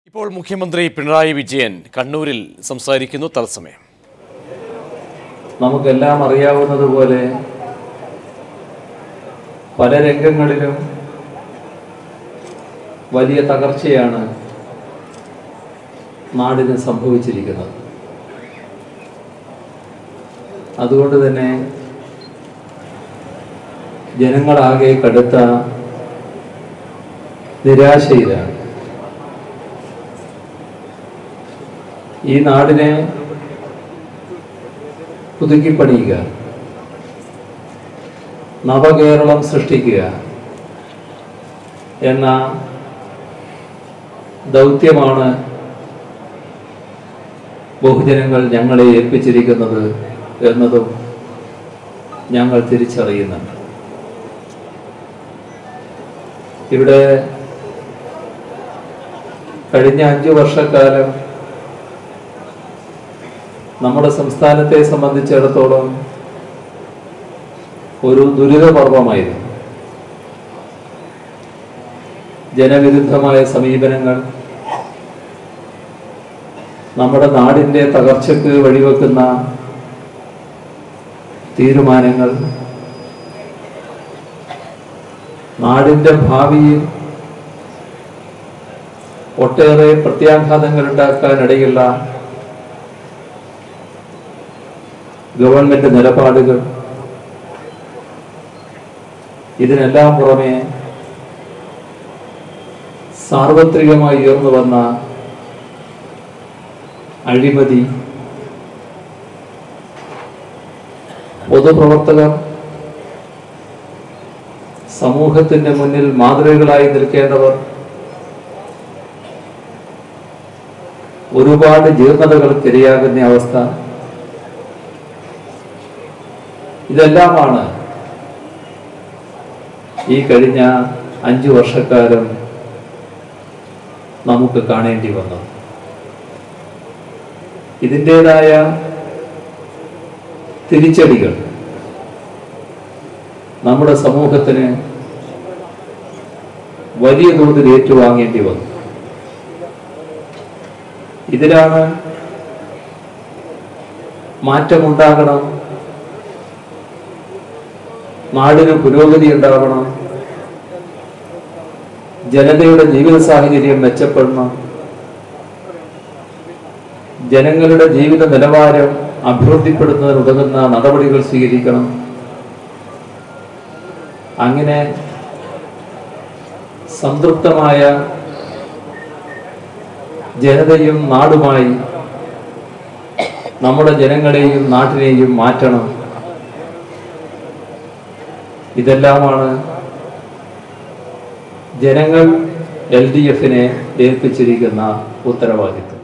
ഇപ്പോൾ മുഖ്യമന്ത്രി പിണറായി വിജയൻ കണ്ണൂരിൽ സംസാരിക്കുന്നു. തത്സമയം നമുക്കെല്ലാം അറിയാവുന്നതുപോലെ പല രംഗങ്ങളിലും വലിയ തകർച്ചയാണ് നാടിന് സംഭവിച്ചിരിക്കുന്നത്. അതുകൊണ്ട് തന്നെ ജനങ്ങളാകെ കടുത്ത നിരാശയിലാണ്. ഈ നാടിനെ പുതുക്കിപ്പണിയുക, നവകേരളം സൃഷ്ടിക്കുക എന്ന ദൗത്യമാണ് ബഹുജനങ്ങൾ ഞങ്ങളെ ഏൽപ്പിച്ചിരിക്കുന്നത് എന്നതും ഞങ്ങൾ തിരിച്ചറിയുന്നുണ്ട്. ഇവിടെ കഴിഞ്ഞ 5 വർഷക്കാലം നമ്മുടെ സംസ്ഥാനത്തെ സംബന്ധിച്ചിടത്തോളം ഒരു ദുരിതപർവമായിരുന്നു. ജനവിരുദ്ധമായ സമീപനങ്ങൾ നമ്മുടെ നാടിൻ്റെ തകർച്ചയ്ക്ക് വഴിവെക്കുന്ന തീരുമാനങ്ങൾ നാടിൻ്റെ ഭാവിയിൽ ഒട്ടേറെ പ്രത്യാഘാതങ്ങൾ ഉണ്ടാക്കാനിടയുള്ള ഗവൺമെന്റ് നിലപാടുകൾ, ഇതിനെല്ലാം പുറമെ സാർവത്രികമായി ഉയർന്നു വന്ന അഴിമതി, പൊതുപ്രവർത്തകർ സമൂഹത്തിന്റെ മുന്നിൽ മാതൃകകളായി നിൽക്കേണ്ടവർ ഒരുപാട് ജീർണതകൾക്കിരയാകുന്ന അവസ്ഥ, ഇതെല്ലാമാണ് ഈ കഴിഞ്ഞ 5 വർഷക്കാലം നമുക്ക് കാണേണ്ടി വന്നത്. ഇതിൻ്റെതായ തിരിച്ചടികൾ നമ്മുടെ സമൂഹത്തിന് വലിയ തോതിൽ ഏറ്റുവാങ്ങേണ്ടി വന്നു. ഇതിലാണ് മാറ്റമുണ്ടാകണം, നാടിന് പുരോഗതി ഉണ്ടാകണം, ജനതയുടെ ജീവിത സാഹചര്യം മെച്ചപ്പെടണം, ജനങ്ങളുടെ ജീവിത നിലവാരം അഭിവൃദ്ധിപ്പെടുത്തുന്നതിനുതകുന്ന നടപടികൾ സ്വീകരിക്കണം. അങ്ങനെ സംതൃപ്തമായ ജനതയും നാടുമായി നമ്മുടെ ജനങ്ങളെയും നാട്ടിനെയും മാറ്റണം. ഇതെല്ലാമാണ് ജനങ്ങൾ LDF-നെ ഏൽപ്പിച്ചിരിക്കുന്ന ഉത്തരവാദിത്വം.